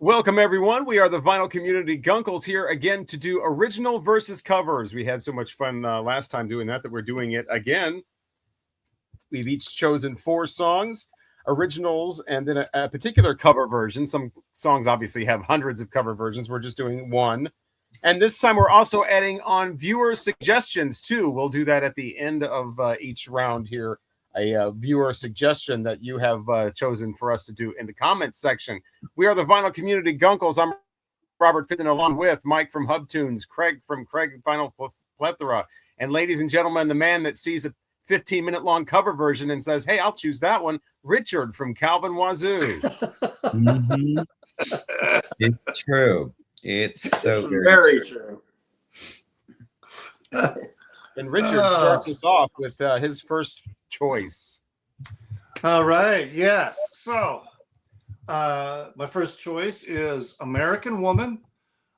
Welcome, everyone. We are the Vinyl Community Guncles here again to do original versus covers. We had so much fun last time doing that we're doing it again. We've each chosen 4 songs, originals, and then a particular cover version. Some songs obviously have hundreds of cover versions. We're just doing one. And this time we're also adding on viewer suggestions too. We'll do that at the end of each round here. A viewer suggestion that you have chosen for us to do in the comments section. We are the Vinyl Community Guncles. I'm Robert Fitton, along with Mike from Hubtunes, Craig from Craig Vinyl Plethora, and ladies and gentlemen, the man that sees a 15-minute long cover version and says, "Hey, I'll choose that one," Richard from Calvin Wazoo. Mm-hmm. It's true. It's so very true. And Richard starts us off with his first choice. All right. Yes. So my first choice is American Woman,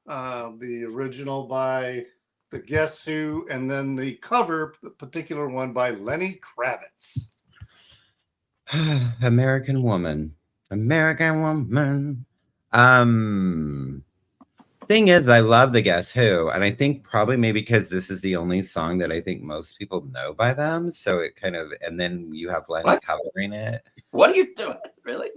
the original by the Guess Who, and then the cover, the particular one by Lenny Kravitz. American Woman. American Woman. Thing is, I love the Guess Who, and I think probably maybe because this is the only song that I think most people know by them, so it kind of, and then you have Lenny covering it. What are you doing? Really?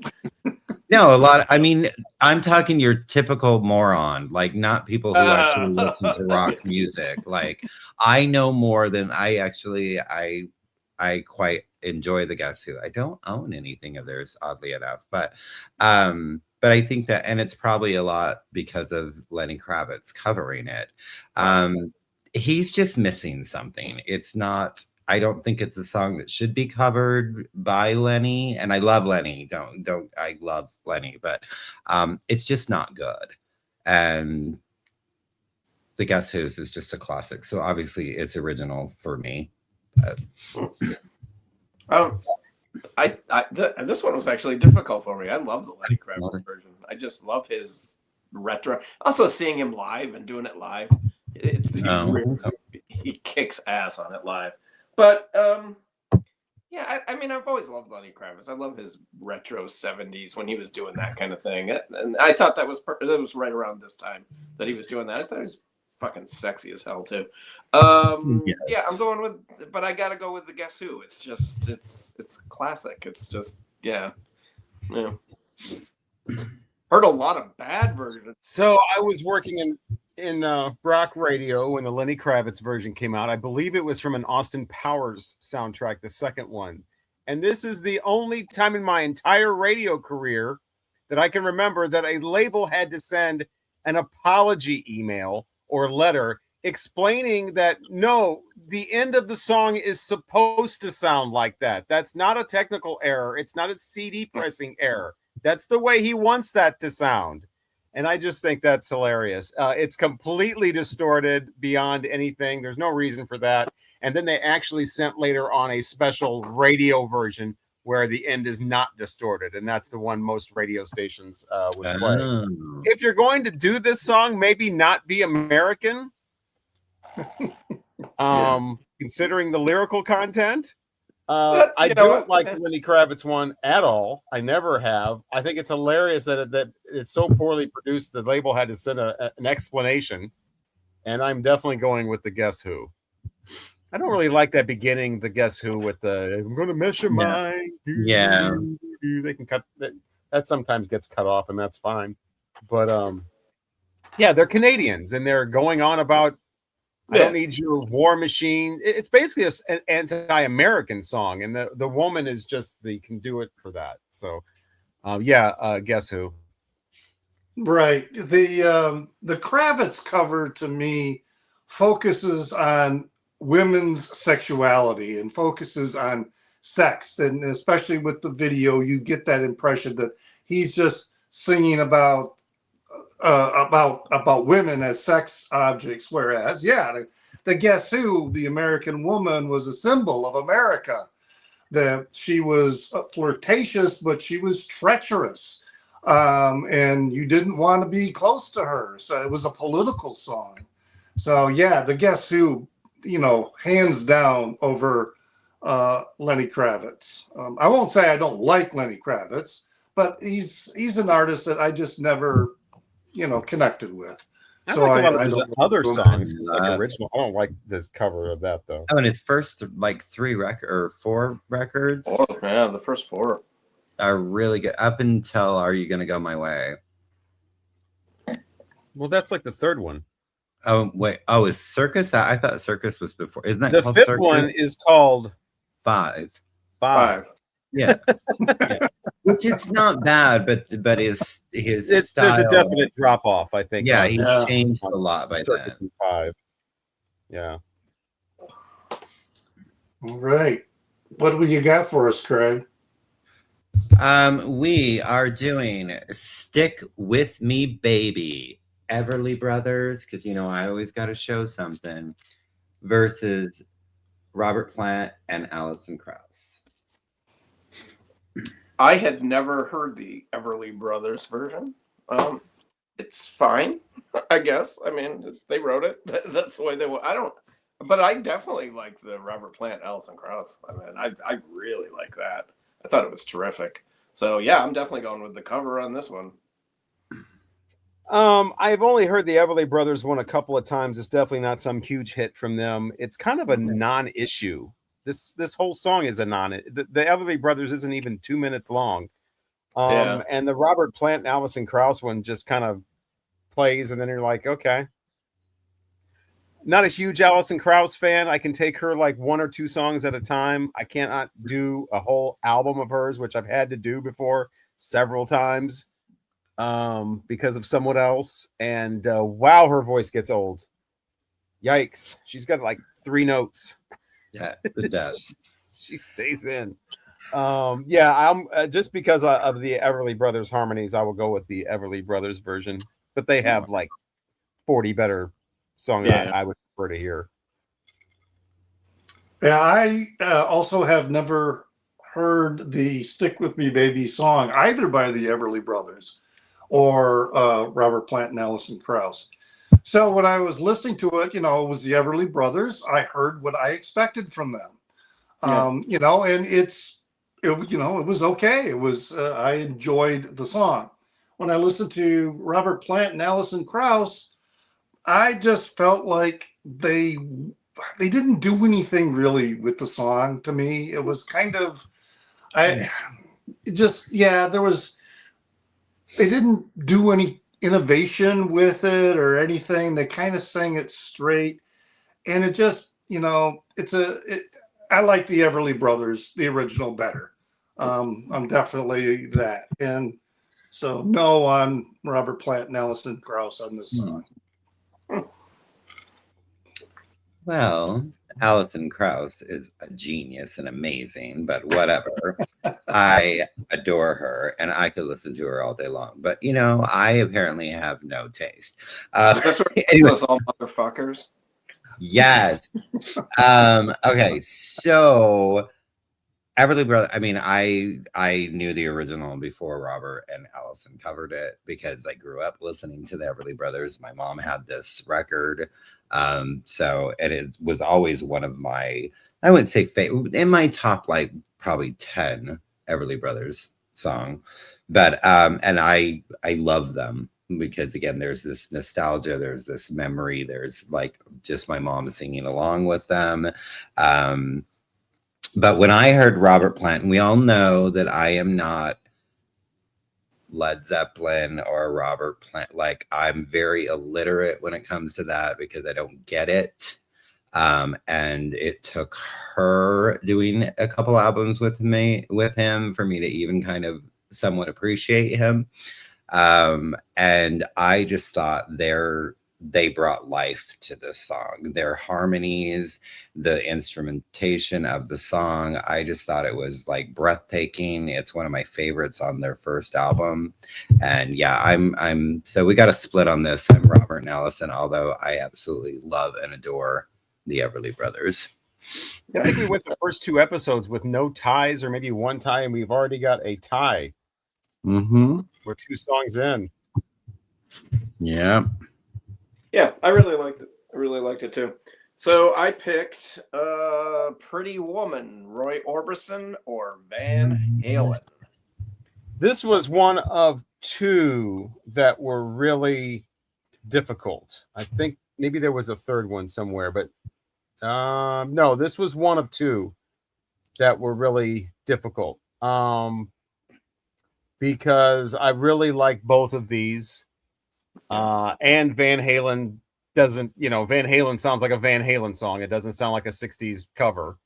No, a lot. I mean, I'm talking your typical moron, like not people who actually listen to rock music. Like, I know more than I quite enjoy the Guess Who. I don't own anything of theirs, oddly enough, but I think that, and it's probably a lot because of Lenny Kravitz covering it. He's just missing something. It's not, I don't think it's a song that should be covered by Lenny. And I love Lenny. I love Lenny, but it's just not good. And the Guess Who's is just a classic. So obviously it's original for me. This one was actually difficult for me. I love the Lenny Kravitz version. I just love his retro. Also, seeing him live and doing it live, he kicks ass on it live. But yeah, I mean, I've always loved Lenny Kravitz. I love his retro '70s when he was doing that kind of thing, and I thought that was right around this time that he was doing that. I thought he was fucking sexy as hell too. Yes. Yeah, I'm going with, but I gotta go with the Guess Who. It's just, it's classic. It's just, yeah. Heard a lot of bad versions. So I was working in rock radio when the Lenny Kravitz version came out. I believe it was from an Austin Powers soundtrack, the second one. And this is the only time in my entire radio career that I can remember that a label had to send an apology email or letter explaining that no, the end of the song is supposed to sound like that. That's not a technical error. It's not a CD pressing error. That's the way he wants that to sound. And I just think that's hilarious. It's completely distorted beyond anything. There's no reason for that. And then they actually sent later on a special radio version where the end is not distorted. And that's the one most radio stations would play. If you're going to do this song, maybe not be American. Considering the lyrical content. I don't like the Lenny Kravitz one at all. I never have. I think it's hilarious that it's so poorly produced. The label had to send an explanation, and I'm definitely going with the Guess Who. I don't really like that beginning, the Guess Who with the "I'm going to mess your mind." Yeah, they can cut that. That sometimes gets cut off, and that's fine. But yeah, they're Canadians, and they're going on about. I don't need your war machine. It's basically an anti-American song, and the woman is just they can do it for that. So, Guess Who? Right. The Kravitz cover to me focuses on women's sexuality and focuses on sex, and especially with the video, you get that impression that he's just singing about women as sex objects, whereas the Guess Who, the American woman, was a symbol of America, that she was flirtatious, but she was treacherous, and you didn't want to be close to her, so it was a political song. So yeah, the Guess Who, hands down over Lenny Kravitz. I won't say I don't like Lenny Kravitz, but he's an artist that I just never connected with. I So like a lot of I his don't other know. songs, his, like original. I don't like this cover of that though. Oh, and his first like 4 records The first 4 are really good. Up until Are You Gonna Go My Way? Well, that's like the third one. Oh wait, is Circus? I thought Circus was before. Isn't that The called fifth Circus? one is called 5. 5. Yeah. Yeah. Which it's not bad, but his style. There's a definite drop off, I think. Yeah, he Yeah. changed a lot by Circus then. in 5. Yeah. All right. What do you got for us, Craig? We are doing Stick With Me Baby, Everly Brothers, because I always got to show something, versus Robert Plant and Alison Krauss. I had never heard the Everly Brothers version. It's fine, I guess. I mean, they wrote it. That's the way they were. But I definitely like the Robert Plant, Alison Krauss. I mean, I really like that. I thought it was terrific. So yeah, I'm definitely going with the cover on this one. I've only heard the Everly Brothers one a couple of times. It's definitely not some huge hit from them. It's kind of a non-issue. This whole song is a the Everly Brothers isn't even 2 minutes long. And the Robert Plant and Alison Krauss one just kind of plays, and then you're like, okay. Not a huge Alison Krauss fan. I can take her like 1 or 2 songs at a time. I cannot do a whole album of hers, which I've had to do before several times because of someone else. And wow, her voice gets old. Yikes. She's got like 3 notes. Yeah, it does. She stays in. I'm just because of the Everly Brothers harmonies, I will go with the Everly Brothers version. But they have like 40 better songs I would prefer to hear. Yeah, I also have never heard the Stick With Me Baby song, either by the Everly Brothers or Robert Plant and Alison Krauss. So when I was listening to it, it was the Everly Brothers. I heard what I expected from them. And it was okay. It was I enjoyed the song. When I listened to Robert Plant and Alison Krauss, I just felt like they didn't do anything really with the song to me. It was kind of they didn't do any innovation with it or anything. They kind of sang it straight, and it just I like the Everly Brothers, the original, better. I'm definitely that, and so no on Robert Plant and Alison Krauss on this song. Well, Alison Krauss is a genius and amazing, but whatever. I adore her, and I could listen to her all day long. But I apparently have no taste. That's what Anyway. us all motherfuckers. Yes. Okay, so Everly Brothers. I mean, I knew the original before Robert and Alison covered it because I grew up listening to the Everly Brothers. My mom had this record. So it was always one of my, I wouldn't say in my top like probably 10 Everly Brothers song, but and I love them because again there's this nostalgia, there's this memory, there's like just my mom singing along with them. But when I heard Robert Plant, and we all know that I am not Led Zeppelin or Robert Plant, like I'm very illiterate when it comes to that because I don't get it. And it took her doing a couple albums with him for me to even kind of somewhat appreciate him. And I just thought they brought life to this song, their harmonies, the instrumentation of the song. I just thought it was like breathtaking. It's one of my favorites on their first album. And yeah, I'm so we got a split on this. I'm Robert and Alison, although I absolutely love and adore the Everly Brothers. I think we went the first 2 episodes with no ties or maybe 1 tie, and we've already got a tie. Mm-hmm. We're 2 songs in. Yeah. Yeah, I really liked it. I really liked it too. So I picked Pretty Woman, Roy Orbison or Van Halen. This was one of two that were really difficult. I think maybe there was a third one somewhere, but no, this was one of two that were really difficult. Because I really like both of these. And Van Halen doesn't, Van Halen sounds like a Van Halen song. It doesn't sound like a 60s cover.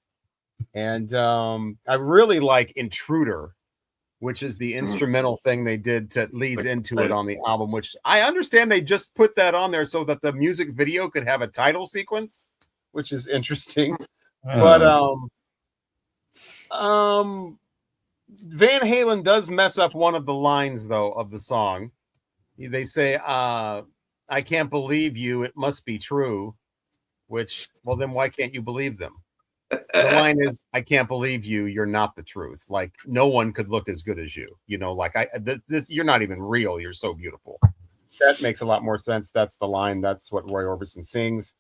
And I really like Intruder, which is the instrumental thing they did that leads into it on the album, which I understand they just put that on there so that the music video could have a title sequence, which is interesting. But Van Halen does mess up one of the lines, though, of the song. They say, I can't believe you. It must be true. Which, well, then why can't you believe them? The line is, I can't believe you. You're not the truth. Like, no one could look as good as you. You're not even real. You're so beautiful. That makes a lot more sense. That's the line. That's what Roy Orbison sings.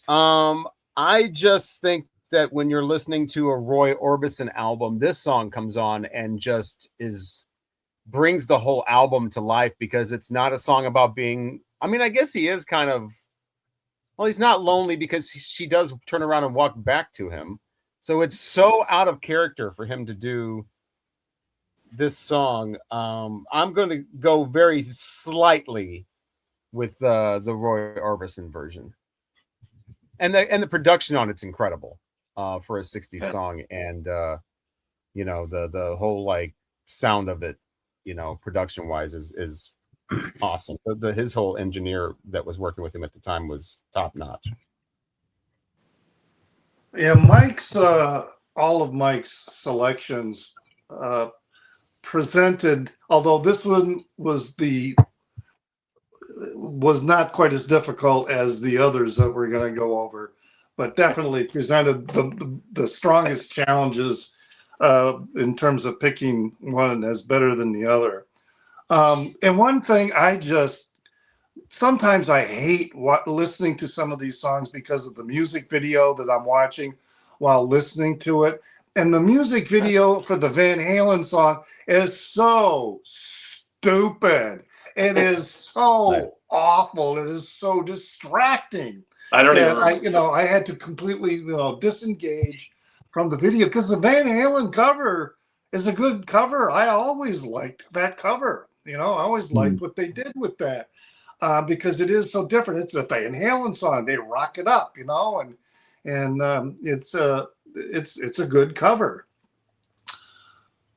I just think that when you're listening to a Roy Orbison album, this song comes on and just brings the whole album to life, because it's not a song about being, I guess he is kind of, well, he's not lonely because she does turn around and walk back to him. So it's so out of character for him to do this song. I'm going to go very slightly with the Roy Orbison version. And the production on it's incredible for a 60s song. And, the whole like sound of it, production wise is awesome. His whole engineer that was working with him at the time was top notch. Yeah, Mike's all of Mike's selections presented, although this one was not quite as difficult as the others that we're going to go over, but definitely presented the strongest challenges in terms of picking one as better than the other. And one thing sometimes I hate listening to some of these songs because of the music video that I'm watching while listening to it. And the music video for the Van Halen song is so stupid. It is so awful. It is so distracting. I had to completely, disengage from the video, because the Van Halen cover is a good cover. I always liked that cover. I always liked what they did with that because it is so different. It's a Van Halen song. They rock it up, and it's a good cover.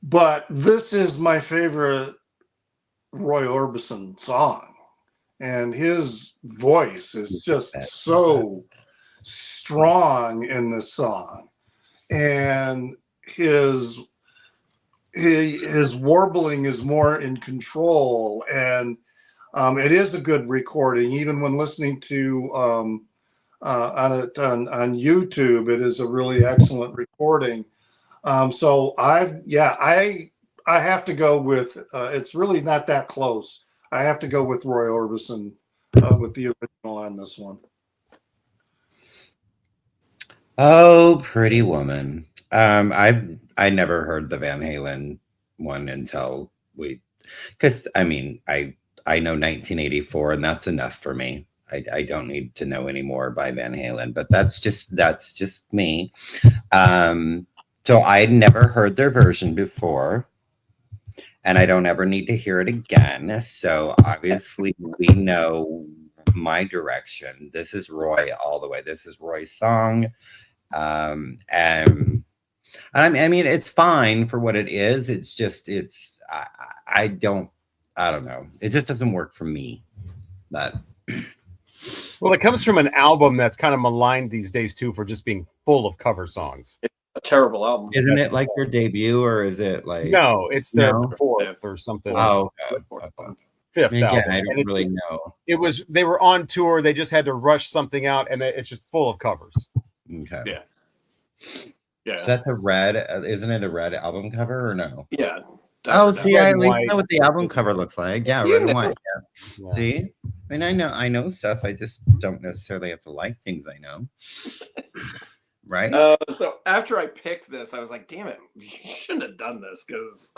But this is my favorite Roy Orbison song, and his voice is just so strong in this song, and his warbling is more in control, and it is a good recording. Even when listening to on YouTube, it is a really excellent recording. So I have to go with it's really not that close. I have to go with Roy Orbison with the original on this one. Oh, Pretty Woman. I never heard the Van Halen one until because I know 1984, and that's enough for me. I don't need to know any more by Van Halen, but that's just me. So I'd never heard their version before, and I don't ever need to hear it again. So obviously we know my direction. This is Roy all the way. This is Roy's song. And it's fine for what it is. It's just, I don't know. It just doesn't work for me. But well, it comes from an album that's kind of maligned these days too for just being full of cover songs. It's a terrible album. Isn't it like their debut, or is it like? No, it's their fourth or something. Oh, fifth album. I don't really know. They were on tour. They just had to rush something out, and it's just full of covers. Okay. Yeah. Is that the red? Isn't it a red album cover or no? Yeah. Oh, see, I at least know what the album cover looks like. Yeah, red and white. Yeah. See, I know stuff. I just don't necessarily have to like things I know. Right. So after I picked this, I was like, "Damn it, you shouldn't have done this," because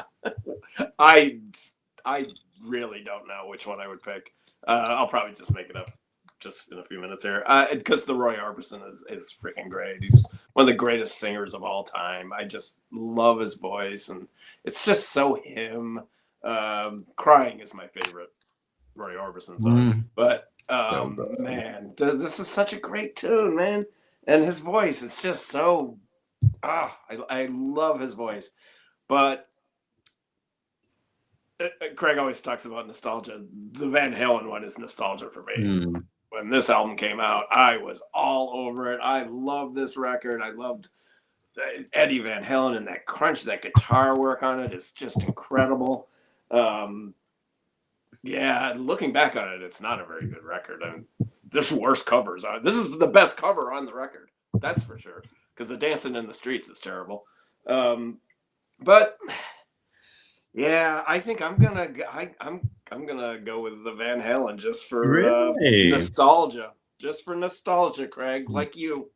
I really don't know which one I would pick. I'll probably just make it up just in a few minutes here, because the Roy Orbison is freaking great. He's one of the greatest singers of all time. I just love his voice, and it's just so him. Crying is my favorite Roy Orbison song, but man, this is such a great tune, man, and his voice is just so. I love his voice, but. Craig always talks about nostalgia. The Van Halen one is nostalgia for me. When this album came out, I was all over it. I loved this record. I loved Eddie Van Halen and that crunch, that guitar work on it is just incredible. Yeah, looking back on it, it's not a very good record. I mean, there's worse covers on it. This is the best cover on the record, that's for sure. Because the Dancing in the Streets is terrible. But yeah, I think I'm gonna go with the Van Halen just for nostalgia. Just for nostalgia, Craig, like you.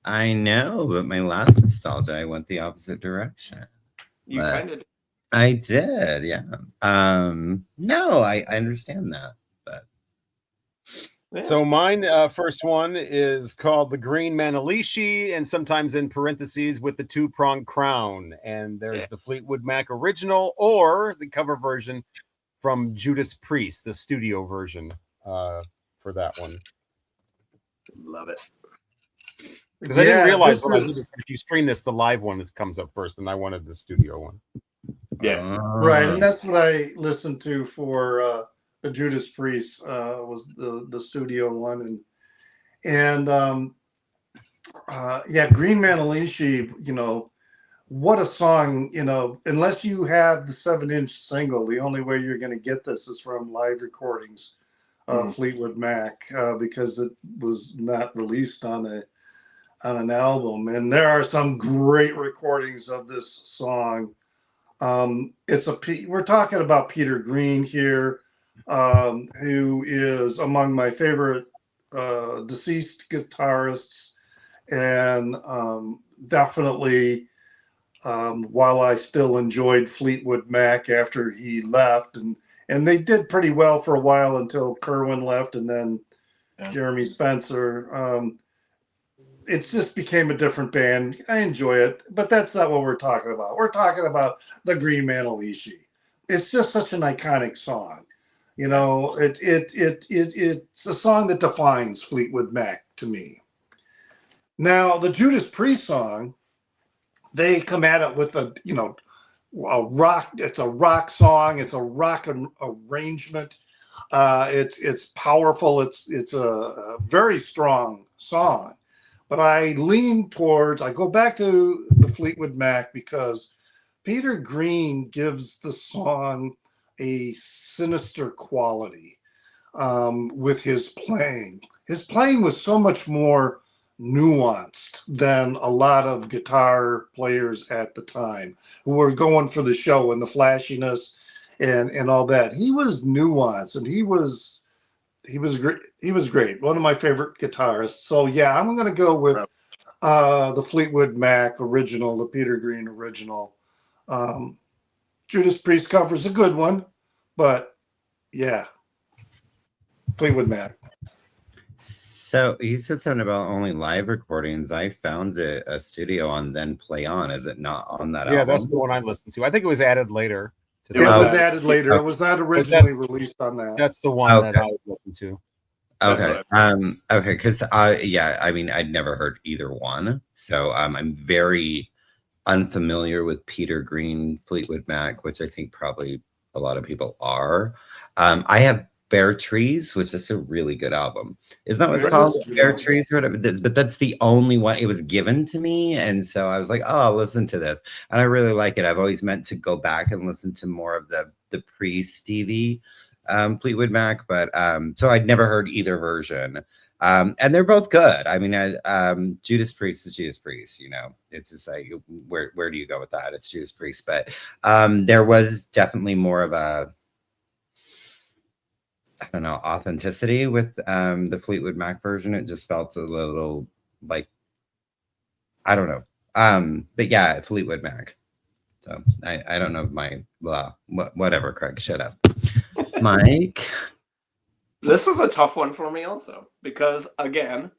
I know, but my last nostalgia, I went the opposite direction. You kind of did. I did, yeah. No, I understand that, but yeah. So mine first one is called the Green Manalishi, and sometimes in parentheses with the two-pronged crown. And there's the Fleetwood Mac original or the cover version from Judas Priest, the studio version for that one. Love it. Because I didn't realize if you stream this, the live one comes up first, and I wanted the studio one. Yeah, right, and that's what I listened to for the Judas Priest was the studio one, and Green Manalishi, you know, what a song, you know. Unless you have the 7-inch single, the only way you're going to get this is from live recordings of Fleetwood Mac, because it was not released on an album. And there are some great recordings of this song. We're talking about Peter Green here, who is among my favorite deceased guitarists, and definitely while I still enjoyed Fleetwood Mac after he left, and they did pretty well for a while until Kerwin left, and then Jeremy Spencer. It just became a different band. I enjoy it, but that's not what we're talking about. We're talking about the Green Manalishi. It's just such an iconic song. You know, it's a song that defines Fleetwood Mac to me. Now, the Judas Priest song, they come at it with a rock. It's a rock song. It's a rock arrangement. It's powerful. It's a very strong song. But I go back to the Fleetwood Mac because Peter Green gives the song a sinister quality with his playing. His playing was so much more nuanced than a lot of guitar players at the time who were going for the show and the flashiness and all that. He was nuanced, and he was great. He was great. One of my favorite guitarists. So yeah, I'm going to go with the Fleetwood Mac original, the Peter Green original. Judas Priest cover is a good one, but yeah, Fleetwood Mac. So you said something about only live recordings. I found a studio on Then Play On. Is it not on that album? Yeah, that's the one I listened to. I think it was added later. It was added later. It was not originally released on that. That's the one that I listened to. Okay. Okay. Because I mean, I'd never heard either one, so I'm very unfamiliar with Peter Green, Fleetwood Mac, which I think probably a lot of people are. I have Bare Trees, which is a really good album. Isn't that what it's called? Bare Trees or whatever. But that's the only one. It was given to me, and so I was like, oh, I'll listen to this. And I really like it. I've always meant to go back and listen to more of the pre-Stevie Fleetwood Mac, but so I'd never heard either version. And they're both good. I mean, Judas Priest is Judas Priest, you know. It's just like, where do you go with that? It's Judas Priest. But there was definitely more of a, I don't know, authenticity with the Fleetwood Mac version. It just felt a little like, I don't know. But yeah, Fleetwood Mac. So I don't know if my whatever, Craig, shut up. Mike. This is a tough one for me also, because again,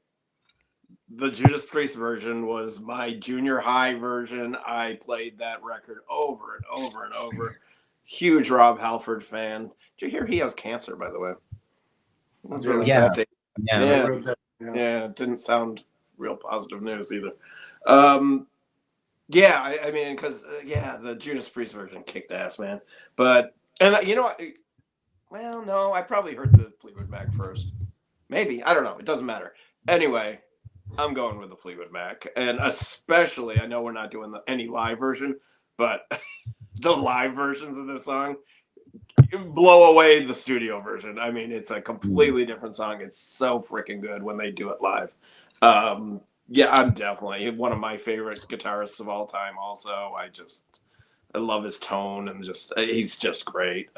the Judas Priest version was my junior high version. I played that record over and over and over. Huge Rob Halford fan. Did you hear he has cancer, by the way? That's really sad. Yeah, it didn't sound real positive news either. Yeah, I mean, because the Judas Priest version kicked ass, man. But you know, well, no, I probably heard the Fleetwood Mac first. Maybe, I don't know. It doesn't matter. Anyway, I'm going with the Fleetwood Mac, and especially, I know we're not doing any live version, but the live versions of this song blow away the studio version. I mean, it's a completely different song. It's so freaking good when they do it live. Yeah, I'm definitely one of my favorite guitarists of all time. Also, I love his tone and he's just great.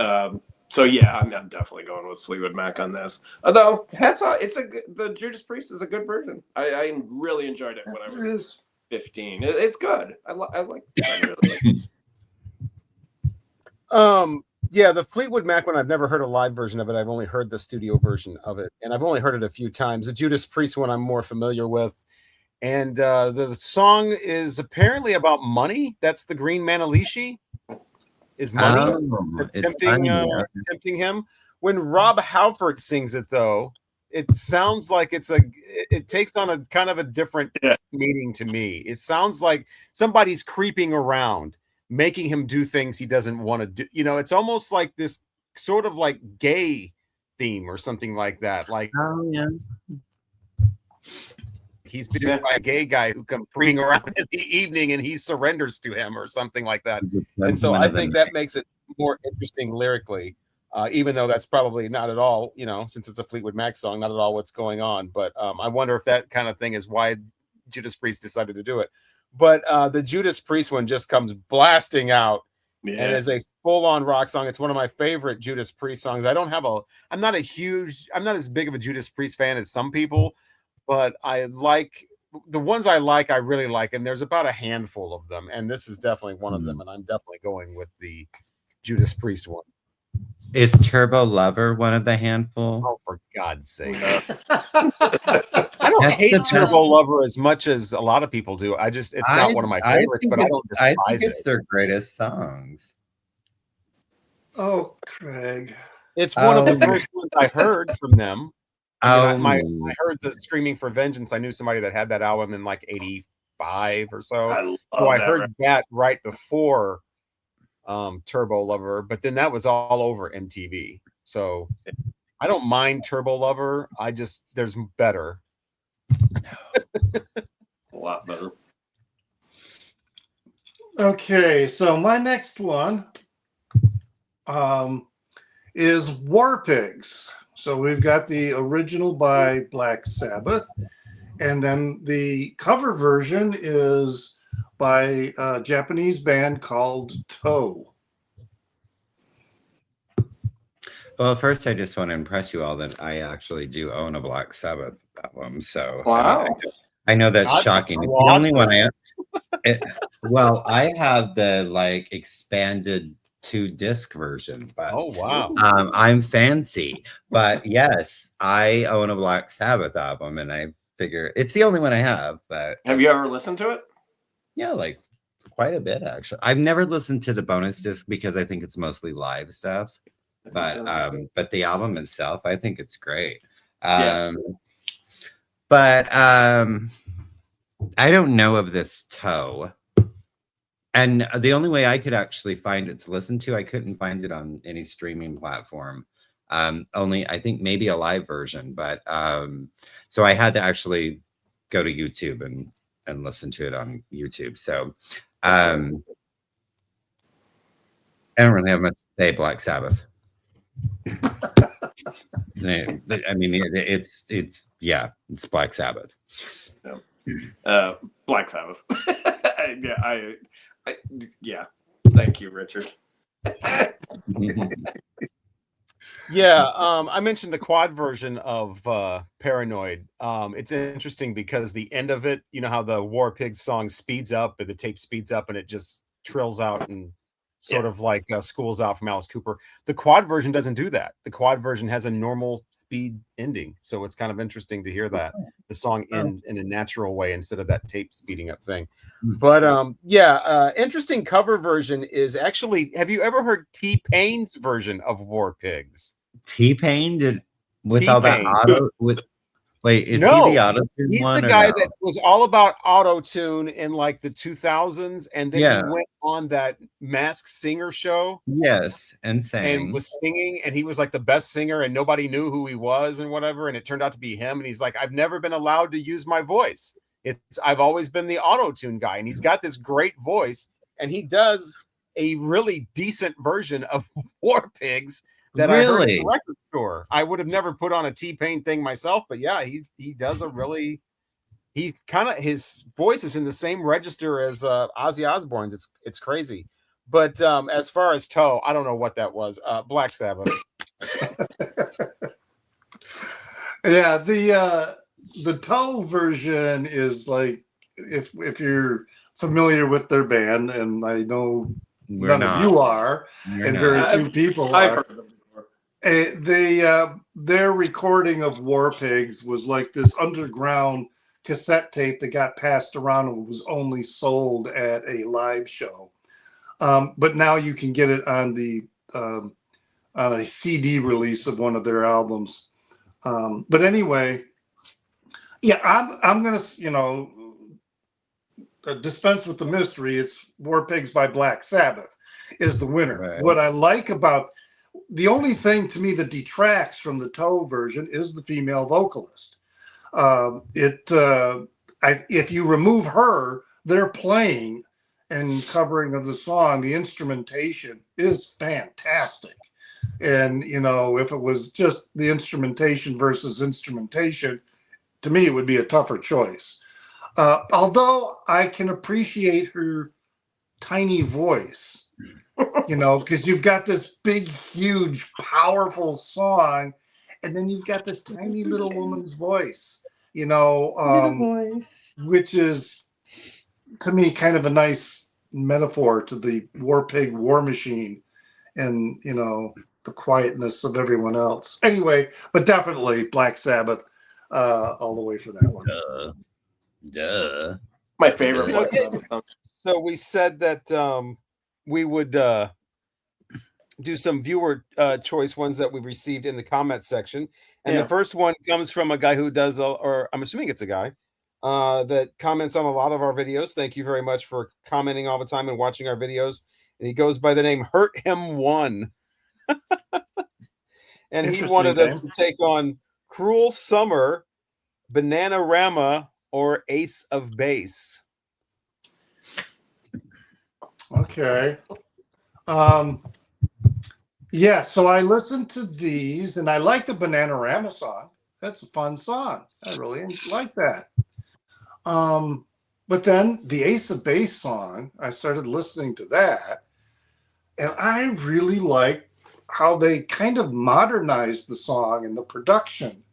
So yeah, I'm definitely going with Fleetwood Mac on this. Although hats off, the Judas Priest is a good version. I really enjoyed it when I was 15. It's good. I really like it. Yeah, the Fleetwood Mac one, I've never heard a live version of it. I've only heard the studio version of it, and I've only heard it a few times. The Judas Priest one I'm more familiar with. And the song is apparently about money. That's the Green Manalishi. Is money that's tempting him. When Rob Halford sings it, though, it sounds like it takes on a kind of a different meaning to me. It sounds like somebody's creeping around, making him do things he doesn't want to do. You know, it's almost like this sort of like gay theme or something like that. Like, oh yeah. He's produced by a gay guy who comes creeping around in the evening and he surrenders to him or something like that. And so I think that makes it more interesting lyrically, even though that's probably not at all, you know, since it's a Fleetwood Mac song, not at all what's going on. But I wonder if that kind of thing is why Judas Priest decided to do it. But the Judas Priest one just comes blasting out and is a full-on rock song. It's one of my favorite Judas Priest songs. I'm not as big of a Judas Priest fan as some people, but I like the ones I really like, and there's about a handful of them, and this is definitely one of them, and I'm definitely going with the Judas Priest one. Is Turbo Lover one of the handful? Oh, for God's sake. I don't hate Turbo Lover as much as a lot of people do. It's not one of my favorites, but I don't despise I think it's their greatest songs. Oh, Craig. It's one of the first ones I heard from them. I heard the Screaming for Vengeance. I knew somebody that had that album in like 85 or so. I heard that right before Turbo Lover, but then that was all over MTV. So I don't mind Turbo Lover. There's better. A lot better. Okay, so my next one is War Pigs. So we've got the original by Black Sabbath, and then the cover version is by a Japanese band called Toe. Well, first, I just want to impress you all that I actually do own a Black Sabbath album. So wow, I know that's shocking. It's the only one I have the expanded 2-disc version, but oh wow, I'm fancy. But yes, I own a Black Sabbath album, and I figure it's the only one I have. But have you ever listened to it? Yeah, quite a bit actually. I've never listened to the bonus disc because I think it's mostly live stuff. But the album itself, I think it's great. But I don't know of this Toe. And the only way I could actually find it to listen to, I couldn't find it on any streaming platform. Only I think maybe a live version, but so I had to actually go to YouTube and listen to it on YouTube. So I don't really have much to say. Black Sabbath. I mean, it's Black Sabbath. Black Sabbath. Thank you, Richard. I mentioned the quad version of Paranoid. It's interesting because the end of it, you know how the War Pigs song speeds up, and the tape speeds up, and it just trills out and sort of like schools out from Alice Cooper. The quad version doesn't do that. The quad version has a normal speed ending, so it's kind of interesting to hear that the song end in a natural way instead of that tape speeding up thing. But interesting cover version is actually, have you ever heard T-Pain's version of War Pigs? T-Pain did with all that auto with. Wait, is he the auto-tune he's one? The guy that was all about auto-tune in like the 2000s, and then he went on that Masked Singer show. Yes, and sang. And was singing, and he was like the best singer, and nobody knew who he was and whatever, and it turned out to be him. And he's like, I've never been allowed to use my voice. I've always been the auto-tune guy, and he's got this great voice, and he does a really decent version of War Pigs that I heard at the record store. I would have never put on a T-Pain thing myself, but yeah, he does a really, he kind of, his voice is in the same register as Ozzy Osbourne's. It's crazy. But as far as Toe, I don't know what that was. Black Sabbath. Yeah, the Toe version is like, if you're familiar with their band, and I know none of you are, and very few people I've are. heard of them. Their recording of War Pigs was like this underground cassette tape that got passed around and was only sold at a live show. But now you can get it on a CD release of one of their albums. But anyway, yeah, I'm gonna dispense with the mystery. It's War Pigs by Black Sabbath is the winner. Right. What I like about the only thing to me that detracts from the Toe version is the female vocalist. If you remove her, their playing and covering of the song, the instrumentation is fantastic. And, if it was just the instrumentation versus instrumentation, to me, it would be a tougher choice. Although I can appreciate her tiny voice. Because you've got this big, huge, powerful song, and then you've got this tiny little woman's voice, which is, to me, kind of a nice metaphor to the War Pig war machine and, the quietness of everyone else. Anyway, but definitely Black Sabbath all the way for that one. Duh. My favorite Black Sabbath song. So we said that we would do some viewer choice ones that we received in the comment section. And the first one comes from a guy who does, or I'm assuming it's a guy, that comments on a lot of our videos. Thank you very much for commenting all the time and watching our videos. And he goes by the name Hurt Him One. And he wanted us to take on Cruel Summer, Bananarama, or Ace of Base. Okay. Yeah, so I listened to these, and I like the Bananarama song. That's a fun song. I really like that. But then the Ace of Base song, I started listening to that, and I really like how they kind of modernized the song and the production.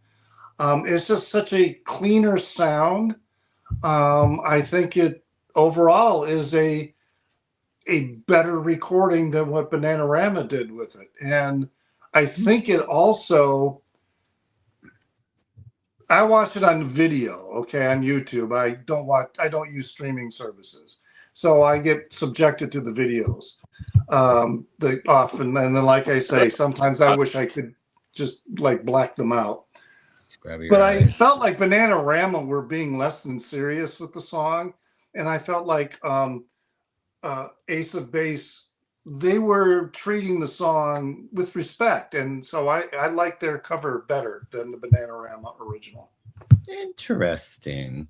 It's just such a cleaner sound. I think it overall is a better recording than what Bananarama did with it. And I think it also, I watched it on video, on YouTube. I don't use streaming services. So I get subjected to the videos often. And then, like I say, sometimes I wish I could just black them out. But I felt like Bananarama were being less than serious with the song. And I felt like Ace of Base, they were treating the song with respect. And so I like their cover better than the Bananarama original. Interesting.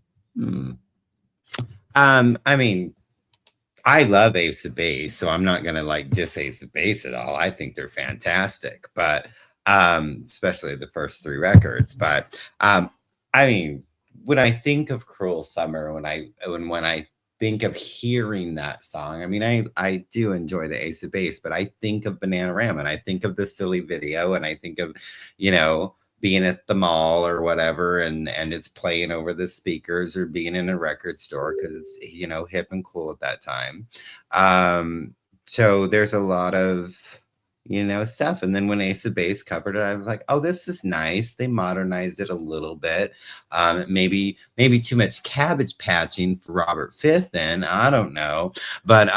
I mean, I love Ace of Base, so I'm not gonna diss Ace of Base at all. I think they're fantastic, but especially the first three records. But I mean, when I think of Cruel Summer, when I think of hearing that song, I mean, I do enjoy the Ace of Base, but I think of Bananarama, and I think of the silly video, and I think of, being at the mall or whatever, and it's playing over the speakers, or being in a record store because it's, you know, hip and cool at that time. So there's a lot of, you know, stuff. And then when Ace of Base covered it, I was like, oh, this is nice. They modernized it a little bit. Maybe too much cabbage patching for Robert Fifth then, I don't know, but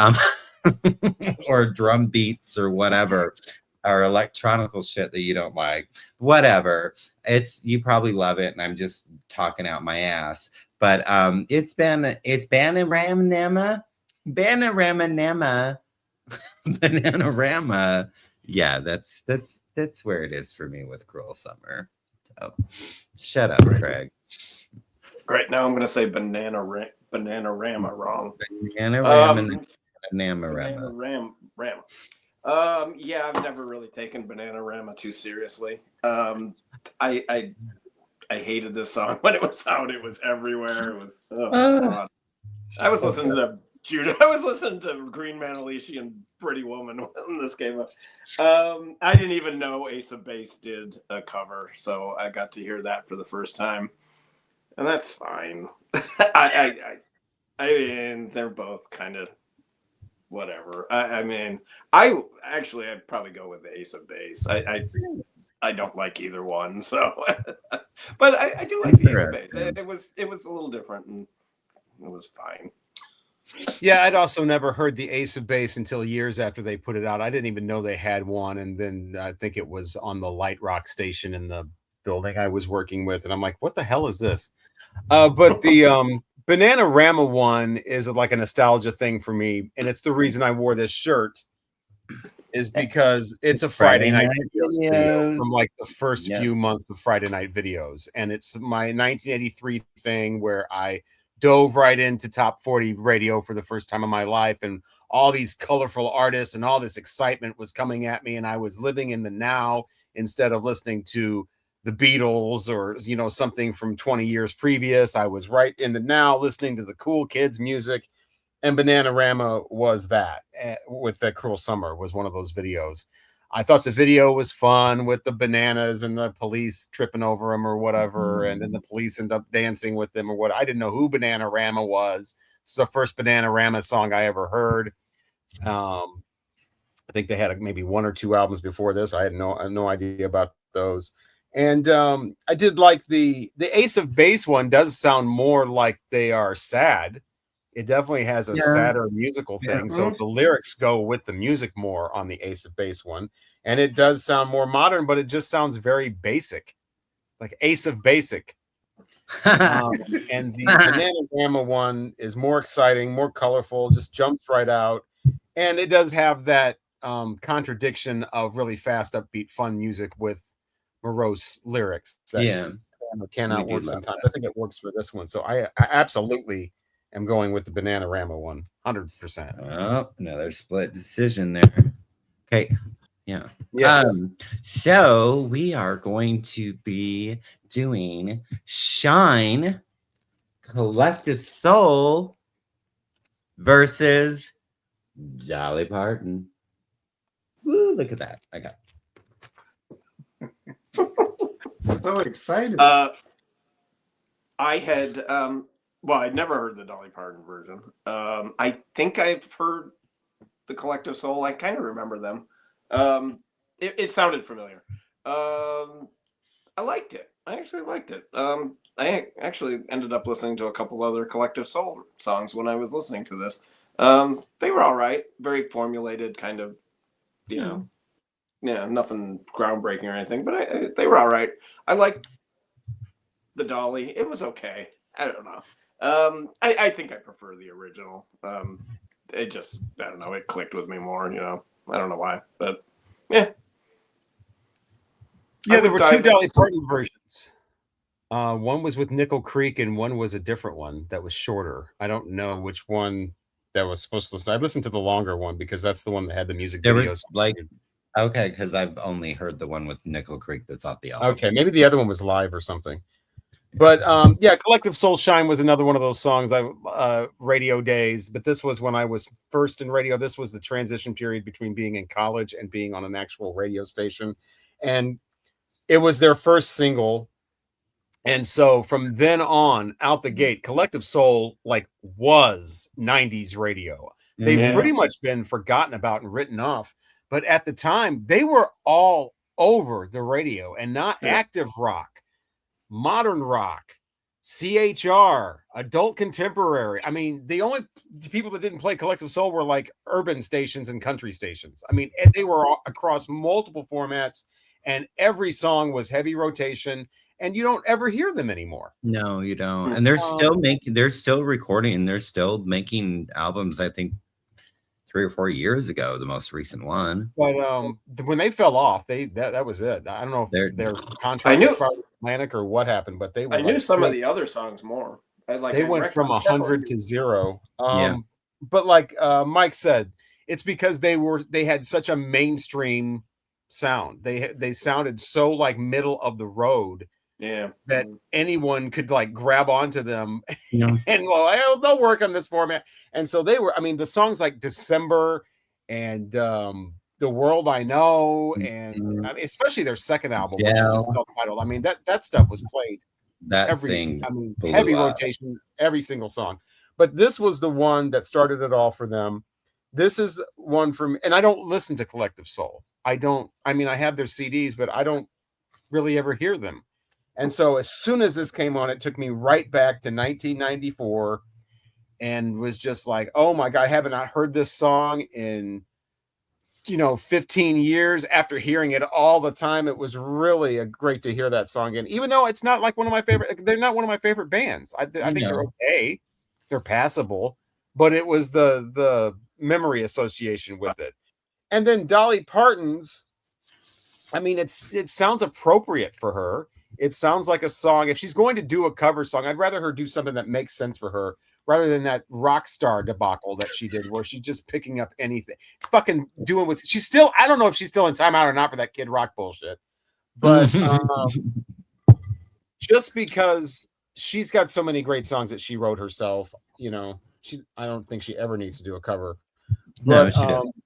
or drum beats or whatever, or electronical shit that you don't like, whatever. You probably love it, and I'm just talking out my ass. But it's Bananarama. Yeah, that's where it is for me with Cruel Summer. So shut up, Craig. Great. Now I'm gonna say Bananarama wrong. Bananarama. Yeah, I've never really taken Bananarama too seriously. I hated this song when it was out. It was everywhere. It was God. I was listening to Judah. I was listening to Green Manalishi and Pretty Woman when this came up. I didn't even know Ace of Base did a cover, so I got to hear that for the first time, and that's fine. I mean, they're both kind of whatever. I mean, I'd probably go with the Ace of Base. I don't like either one, so but I do like the Ace of Base. It was a little different, and it was fine. Yeah, I'd also never heard the Ace of Base until years after they put it out. I didn't even know they had one, and then I think it was on the light rock station in the building I was working with, and I'm like, what the hell is this? But the Bananarama one is like a nostalgia thing for me, and it's the reason I wore this shirt, is because it's a Friday night video from like the first few months of Friday night videos, and it's my 1983 thing where I dove right into top 40 radio for the first time in my life, and all these colorful artists and all this excitement was coming at me, and I was living in the now instead of listening to the Beatles or, you know, something from 20 years previous. I was right in the now listening to the cool kids music, and Bananarama was that. With that Cruel Summer was one of those videos. I thought the video was fun with the bananas and the police tripping over them or whatever. And then the police end up dancing with them or what. I didn't know who Bananarama was. It's the first Bananarama song I ever heard. I think they had maybe one or two albums before this. I had no idea about those. And I did like the Ace of Base one does sound more like they are sad. It definitely has a sadder musical thing. So the lyrics go with the music more on the Ace of Base one. And it does sound more modern, but it just sounds very basic, like Ace of Basic. And the Bananarama one is more exciting, more colorful, just jumps right out. And it does have that contradiction of really fast, upbeat, fun music with morose lyrics that cannot work sometimes. I think it works for this one. So I absolutely am going with the Bananarama one, 100%. Oh, another split decision there. Okay. Yeah. Yes. So we are going to be doing Shine Collective Soul versus Dolly Parton. Woo, look at that. I got so excited. I had I'd never heard the Dolly Parton version. I think I've heard the Collective Soul. I kind of remember them. It sounded familiar. I liked it. I actually liked it. I actually ended up listening to a couple other Collective Soul songs when I was listening to this. They were all right. Very formulated, kind of, you know, nothing groundbreaking or anything, but they were all right. I liked the Dolly. It was okay. I don't know. I think I prefer the original. It just, I don't know, it clicked with me more, you know. I don't know why, but yeah. Yeah, there were two Dolly Parton versions. One was with Nickel Creek and one was a different one that was shorter. I don't know which one that was supposed to listen. I listened to the longer one because that's the one that had the music videos. Okay, because I've only heard the one with Nickel Creek that's off the album. Okay, maybe the other one was live or something. But yeah, Collective Soul Shine was another one of those songs radio days, but this was when I was first in radio. This was the transition period between being in college and being on an actual radio station. And It was their first single. And so from then on, out the gate, Collective Soul was 90s radio. They've pretty much been forgotten about and written off. But at the time, they were all over the radio, and not active rock, modern rock, CHR, adult contemporary. I mean, the only people that didn't play Collective Soul were urban stations and country stations. I mean, and they were all across multiple formats, and every song was heavy rotation. And you don't ever hear them anymore. No, you don't. And they're still recording. They're still making albums. I think 3 or 4 years ago, the most recent one. But when they fell off, that was it. I don't know if their contract expired with Atlantic or what happened, but they were. I knew some of the other songs more. They went from 100 to 0. But Mike said, it's because they had such a mainstream sound. They sounded so middle of the road. Yeah, that anyone could grab onto them and they'll work on this format. And so they were, I mean, the songs like December and The World I Know, and I mean, especially their second album, which is just self-titled. I mean, that stuff was played heavy rotation, every single song. But this was the one that started it all for them. This is the one from, and I don't listen to Collective Soul. I have their CDs, but I don't really ever hear them. And so as soon as this came on, it took me right back to 1994 and was just like, oh my God, I haven't heard this song in, 15 years. After hearing it all the time, it was really great to hear that song again, even though it's not one of my favorite, they're not one of my favorite bands. I think they're okay. They're passable, but it was the memory association with it. And then Dolly Parton's, I mean, it sounds appropriate for her. It sounds like a song. If she's going to do a cover song, I'd rather her do something that makes sense for her rather than that rock star debacle that she did where she's just picking up anything. Fucking doing with, she's still, I don't know if she's still in timeout or not for that Kid Rock bullshit. But just because she's got so many great songs that she wrote herself, I don't think she ever needs to do a cover. No, but, she doesn't.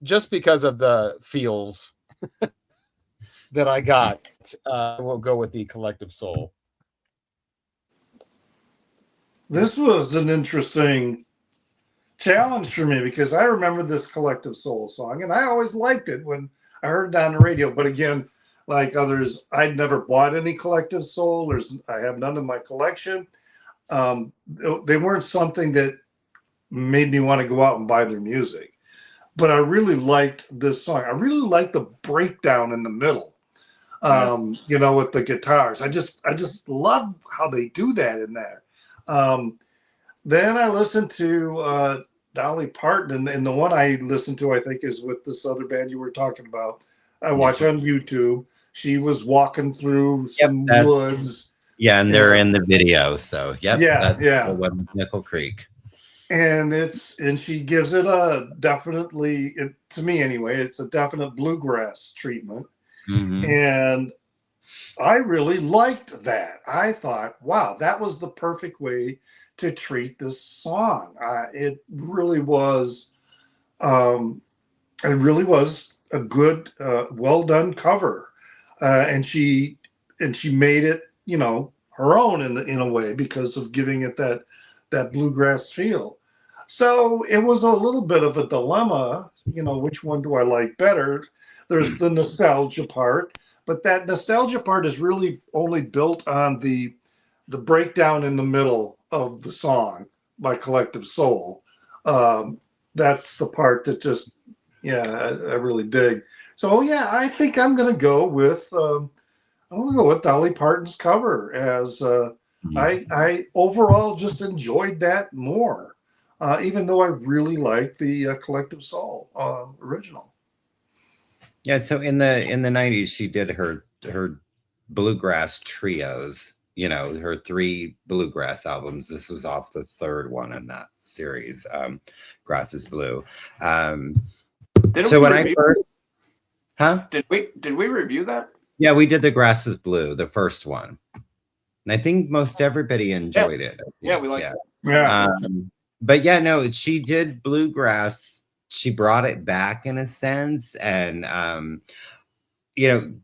Just because of the feels that I got, we'll go with the Collective Soul. This was an interesting challenge for me because I remember this Collective Soul song, and I always liked it when I heard it on the radio. But again, like others, I'd never bought any Collective Soul, or I have none in my collection. They weren't something that made me want to go out and buy their music. But I really liked this song. I really liked the breakdown in the middle. With the guitars. I just love how they do that in there. Then I listened to Dolly Parton, and the one I listened to, I think, is with this other band you were talking about. I watch on YouTube. She was walking through some woods. Yeah, and they're in the video. So that's Nickel Creek. And she gives it to me anyway, it's a definite bluegrass treatment. Mm-hmm. And I really liked that. I thought, wow, that was the perfect way to treat this song. It really was a good, well done cover. And she made it, her own in a way because of giving it that bluegrass feel. So it was a little bit of a dilemma, which one do I like better? There's the nostalgia part, but that nostalgia part is really only built on the breakdown in the middle of the song by Collective Soul. That's the part that just, I really dig. So I think I'm going to go with Dolly Parton's cover as I overall just enjoyed that more, even though I really like the Collective Soul original. Yeah, so in the 90s, she did her bluegrass trios, her 3 bluegrass albums. This was off the 3rd one in that series, Grass is Blue. Did we review that? Yeah, we did the Grass is Blue, the first one. And I think most everybody enjoyed it. Yeah, we liked it. Yeah. But she did bluegrass. She brought it back in a sense, and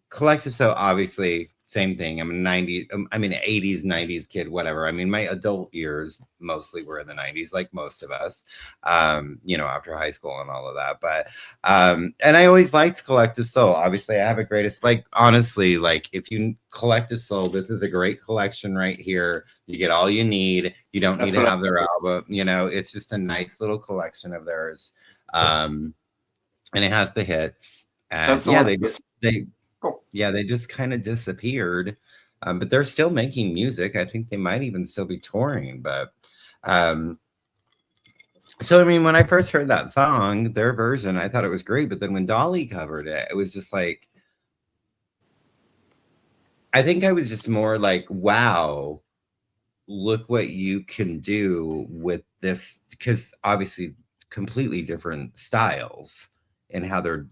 Collective Soul, obviously, same thing. I'm a 80s, 90s kid, whatever. I mean, my adult years mostly were in the 90s, like most of us, after high school and all of that. But, and I always liked Collective Soul. Obviously, I have a greatest, honestly, if you Collective Soul, this is a great collection right here. You get all you need. You don't need to have their album. It's just a nice little collection of theirs. And it has the hits. And they just kind of disappeared, but they're still making music. I think they might even still be touring. But so I mean, when I first heard that song, their version, I thought it was great. But then when Dolly covered it, it was just I think I was just more like, wow, look what you can do with this, because obviously completely different styles and how they're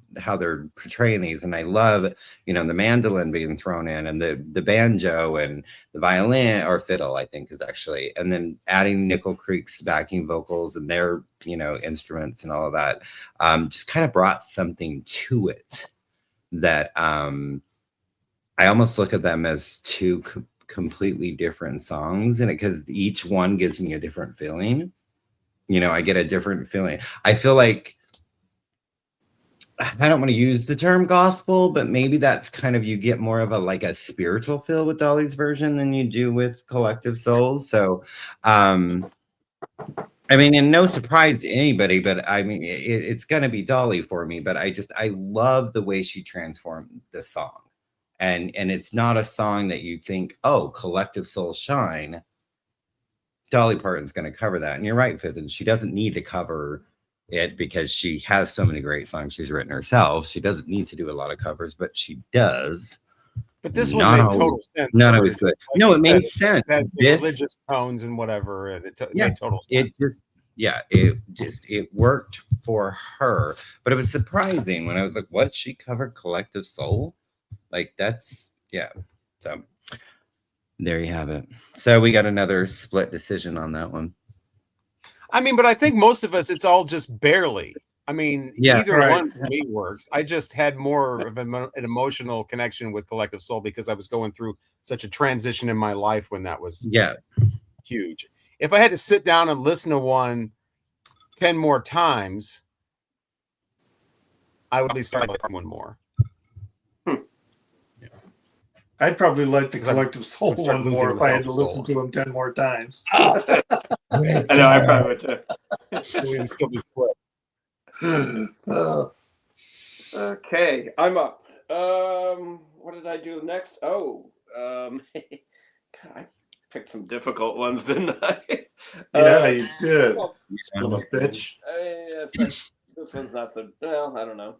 portraying these. And I love, the mandolin being thrown in, and the banjo and the violin or fiddle, I think is actually, and then adding Nickel Creek's backing vocals and their, instruments and all of that, just kind of brought something to it that I almost look at them as two completely different songs, and because each one gives me a different feeling. I get a different feeling. I feel like, I don't want to use the term gospel, but maybe that's kind of, you get more of a spiritual feel with Dolly's version than you do with Collective Souls. So, and no surprise to anybody, but I mean, it's going to be Dolly for me, but I love the way she transformed the song. And it's not a song that you think, oh, Collective Soul Shine, Dolly Parton's going to cover that. And you're right, Fifth, and she doesn't need to cover it because she has so many great songs she's written herself. She doesn't need to do a lot of covers, but she does. But this one made total sense. Not always good. No, it made sense. It has religious tones and whatever, and it made total sense. It worked for her. But it was surprising when I was like, what? She covered Collective Soul? So there you have it. So we got another split decision on that one. I mean, but I think most of us, it's all just barely. I mean, either one for me works. I just had more of an emotional connection with Collective Soul because I was going through such a transition in my life when that was huge. If I had to sit down and listen to one 10 more times, I would at least start with one more. I'd probably like the Collective Soul one more if I had to listen to them 10 more times. I know, I probably would too. We'd still be split. Okay, I'm up. What did I do next? God, I picked some difficult ones, didn't I? You did. You son of a bitch. This one's not so, I don't know.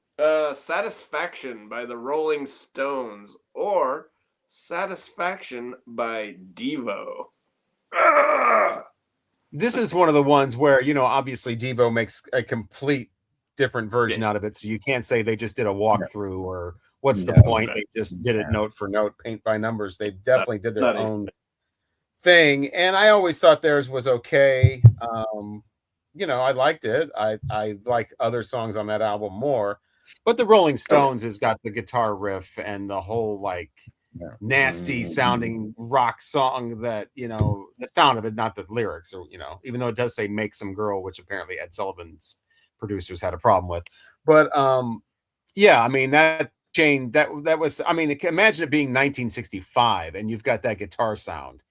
Satisfaction by the Rolling Stones or Satisfaction by Devo. This is one of the ones where, obviously Devo makes a complete different version out of it. So you can't say they just did a walkthrough or what's the point? They just did it note for note, paint by numbers. They definitely did their own thing. And I always thought theirs was okay. I liked it. I like other songs on that album more. But the Rolling Stones has got the guitar riff and the whole nasty sounding rock song that, the sound of it, not the lyrics, or, even though it does say Make Some Girl, which apparently Ed Sullivan's producers had a problem with. But I mean, that chain, that was, I mean, imagine it being 1965 and you've got that guitar sound.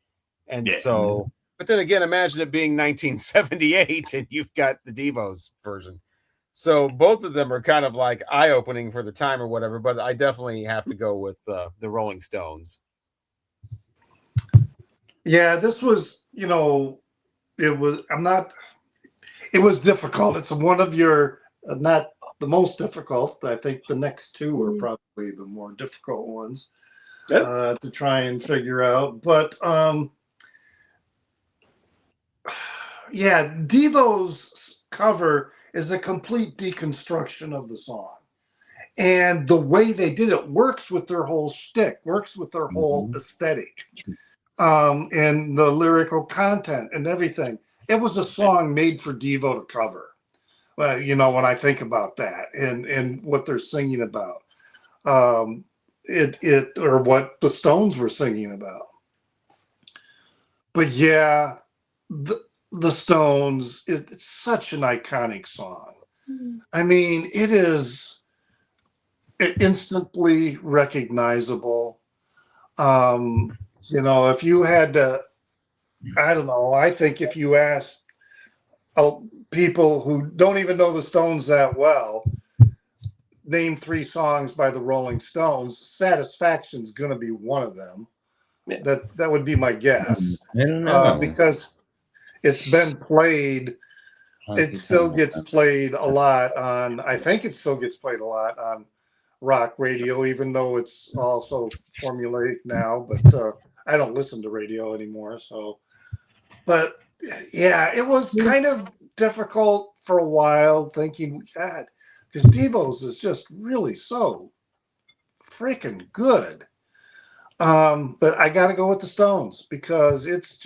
And so, but then again, imagine it being 1978 and you've got the Devo's version. So both of them are kind of eye-opening for the time or whatever, but I definitely have to go with the Rolling Stones. Yeah, this was, it was difficult. It's one of your, not the most difficult. I think the next two are probably the more difficult ones to try and figure out. But Devo's cover is a complete deconstruction of the song. And the way they did it works with their whole shtick, works with their whole aesthetic, and the lyrical content and everything. It was a song made for Devo to cover. Well, when I think about that and what they're singing about. it or what the Stones were singing about. But yeah, the Stones, it's such an iconic song. I mean, it is instantly recognizable. If you had to, I don't know, I think if you asked people who don't even know the Stones that well, name 3 songs by the Rolling Stones, Satisfaction's going to be one of them. Yeah. That would be my guess. I don't know. Because it's been played. It still gets played a lot on, I think it still gets played a lot on rock radio, even though it's also formulaic now, but I don't listen to radio anymore. So, but yeah, it was kind of difficult for a while thinking, God, because Devo's is just really so freaking good. But I got to go with the Stones because it's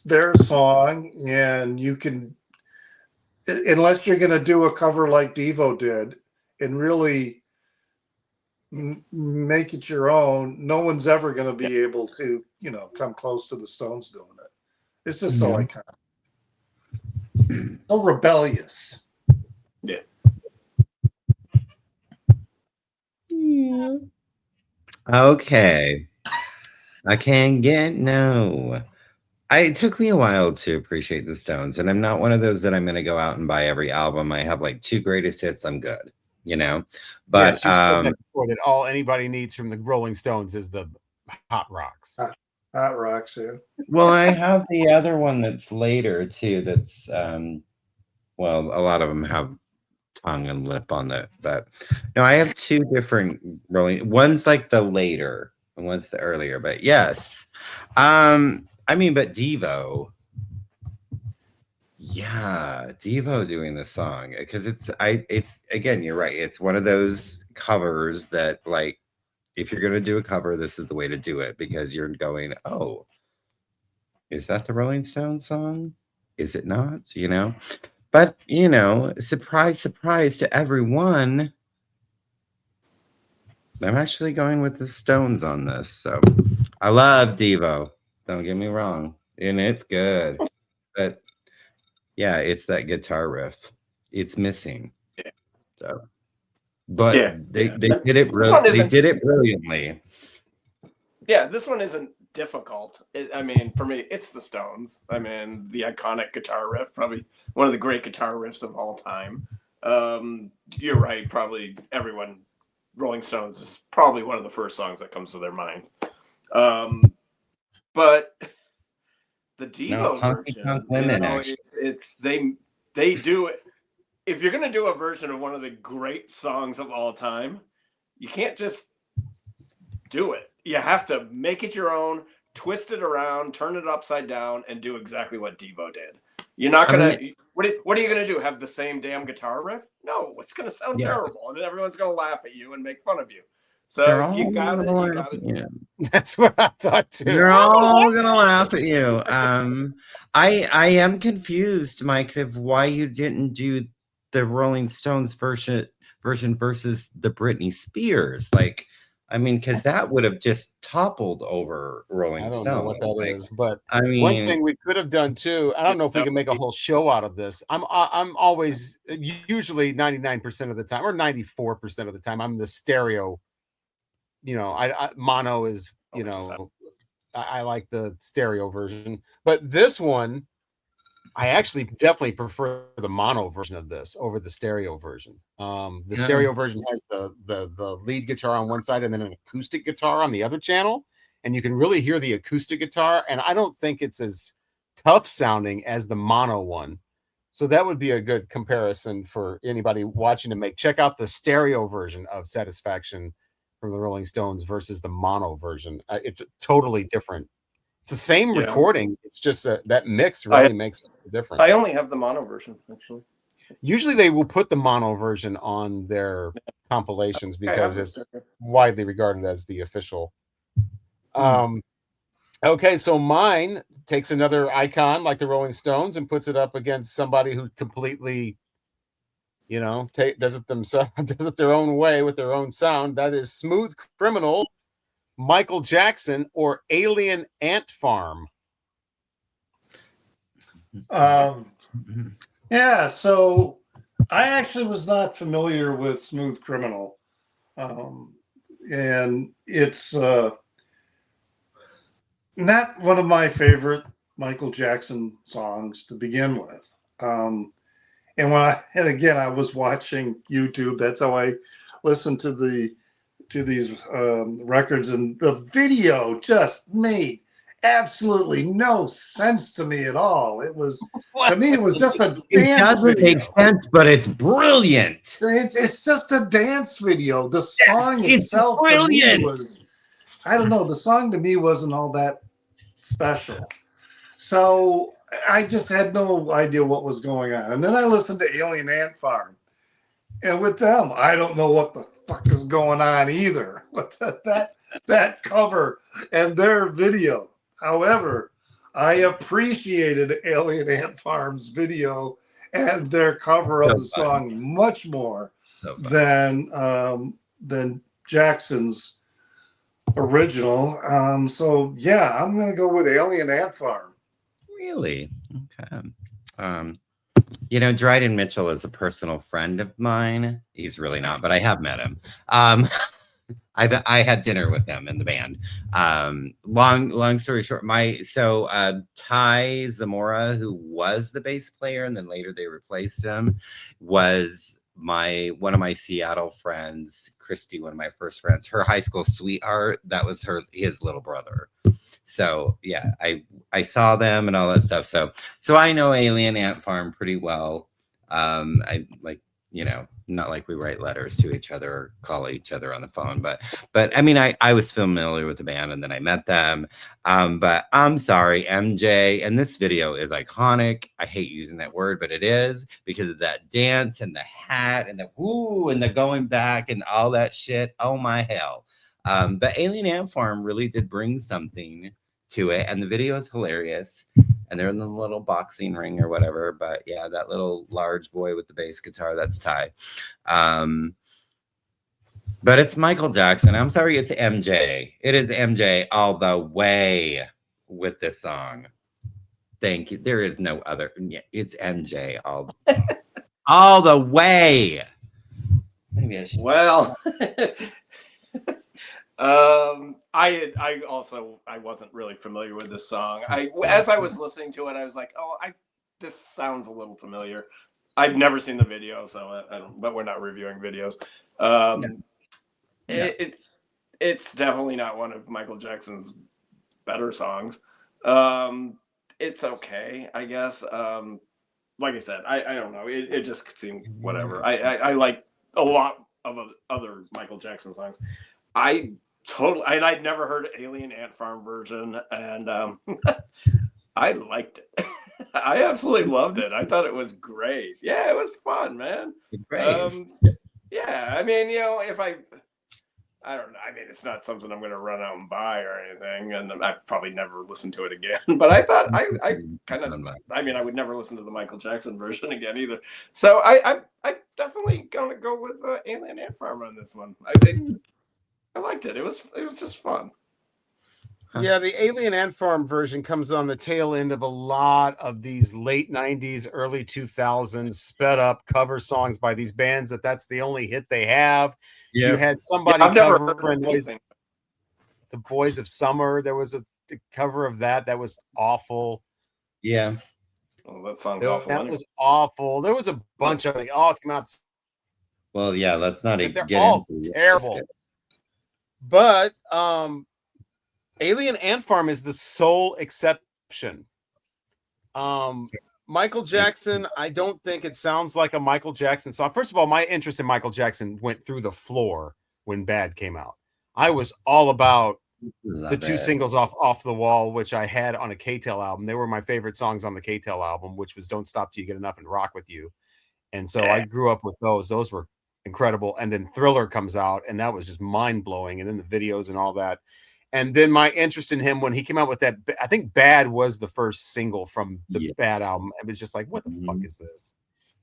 their song, and you can, unless you're going to do a cover like Devo did and really make it your own, no one's ever going to be able to, come close to the Stones doing it. It's just so iconic. So rebellious. Yeah. Yeah. Okay. I can't get no. It took me a while to appreciate the Stones, and I'm not one of those that I'm going to go out and buy every album. I have like 2 greatest hits. I'm good, But yes, you said that before, that all anybody needs from the Rolling Stones is the hot rocks. Hot rocks, yeah. Well, I have the other one that's later too. That's well, a lot of them have tongue and lip on it, but no, I have 2 different Rolling. One's like the later, and one's the earlier. But yes, but Devo, yeah, Devo doing the song, because it's again, you're right. It's one of those covers that, like, if you're gonna do a cover, this is the way to do it, because you're going, oh, is that the Rolling Stones song? Is it not? But surprise, surprise to everyone, I'm actually going with the Stones on this. So I love Devo. Don't get me wrong. And it's good. But yeah, it's that guitar riff. It's missing. Yeah. So, but they did it. They did it brilliantly. Yeah, this one isn't difficult. For me, it's the Stones. The iconic guitar riff, probably one of the great guitar riffs of all time. You're right. Probably everyone, Rolling Stones is probably one of the first songs that comes to their mind. But the Devo version, it's they do it. If you're gonna do a version of one of the great songs of all time, you can't just do it. You have to make it your own, twist it around, turn it upside down, and do exactly what Devo did. You're not gonna. What are you gonna do? Have the same damn guitar riff? No, it's gonna sound terrible, and everyone's gonna laugh at you and make fun of you. So you gotta. That's what I thought too. They're all gonna laugh at you. I am confused, Mike, of why you didn't do the Rolling Stones version versus the Britney Spears. Like, because that would have just toppled over Rolling Stones. I don't know what that is, but one thing we could have done too. I don't know if we can make a whole show out of this. I'm always, usually 99% of the time, or 94% of the time, I'm the stereo. I mono is, I like the stereo version, but this one, I actually definitely prefer the mono version of this over the stereo version. The stereo version has the lead guitar on one side and then an acoustic guitar on the other channel, and you can really hear the acoustic guitar, and I don't think it's as tough sounding as the mono one. So that would be a good comparison for anybody watching to check out the stereo version of Satisfaction from the Rolling Stones versus the mono version. It's totally different. It's the same recording. It's just that mix really makes a difference. I only have the mono version, actually. Usually they will put the mono version on their compilations because it's widely regarded as the official. Okay, so mine takes another icon like the Rolling Stones and puts it up against somebody who completely, does it themselves, does it their own way with their own sound. That is Smooth Criminal, Michael Jackson, or Alien Ant Farm. Yeah, so I actually was not familiar with Smooth Criminal. And it's not one of my favorite Michael Jackson songs to begin with. And again, I was watching YouTube. That's how I listened to these records, and the video just made absolutely no sense to me at all. To me, it was just a dance It doesn't video. make sense, but it's brilliant. It's just a dance video. The song It's itself brilliant. to me was, I don't know, the song to me wasn't all that special. So I just had no idea what was going on. And then I listened to Alien Ant Farm. And with them, I don't know what the fuck is going on either with that cover and their video. However, I appreciated Alien Ant Farm's video and their cover of the song much more than Jackson's original. So yeah, I'm gonna go with Alien Ant Farm. Really? Okay. Dryden Mitchell is a personal friend of mine. He's really not, but I have met him. I had dinner with them in the band. Long story short, Ty Zamora, who was the bass player and then later they replaced him, was one of my Seattle friends, Christy, one of my first friends, her high school sweetheart. That was his little brother. So yeah, I saw them and all that stuff. So I know Alien Ant Farm pretty well. I not like we write letters to each other or call each other on the phone, but I mean, I was familiar with the band and then I met them. But I'm sorry, MJ, and this video is iconic. I hate using that word, but it is, because of that dance and the hat and the woo and the going back and all that shit. Oh my hell. But Alien Ant Farm really did bring something to it, and the video is hilarious. And they're in the little boxing ring or whatever. But yeah, that little large boy with the bass guitar, that's Ty. But it's Michael Jackson. I'm sorry, it's MJ. It is MJ all the way with this song. Thank you. There is no other. Yeah, it's MJ all the way. Maybe I should. Well, I wasn't really familiar with this song. As I was listening to it, I was like, this sounds a little familiar. I've never seen the video, so I don't. But we're not reviewing videos. It's definitely not one of Michael Jackson's better songs. It's okay, I guess. Like I said, I don't know. It just seemed whatever. I like a lot of other Michael Jackson songs. I'd never heard Alien Ant Farm version, and I liked it. I absolutely loved it. I thought it was great. Yeah, it was fun, man. Great. Yeah, I mean, if I don't know. I mean, it's not something I'm going to run out and buy or anything, and I probably never listen to it again. But I thought I would never listen to the Michael Jackson version again either. So I definitely gonna go with Alien Ant Farm on this one. I liked it. It was just fun. Yeah, the Alien Ant Farm version comes on the tail end of a lot of these late 90s, early 2000s sped up cover songs by these bands that's the only hit they have. Yeah. You had somebody covering the Boys of Summer. There was a cover of that was awful. Yeah. Oh, that sounds awful. That was awful. There was a bunch of them. They all came out. Well, yeah, let's not get all into terrible. But Alien Ant Farm is the sole exception. Michael Jackson, I don't think it sounds like a Michael Jackson song. First of all, my interest in Michael Jackson went through the floor when Bad came out. I was all about the two singles off the Wall, which I had on a K-Tel album. They were my favorite songs on the K-Tel album, which was Don't Stop Till You Get Enough and Rock With You. And so I grew up with those. Those were incredible. And then Thriller comes out, and that was just mind-blowing. And then the videos and all that. And then my interest in him when he came out with that, I think Bad was the first single from the Bad album. It was just like, what the fuck is this?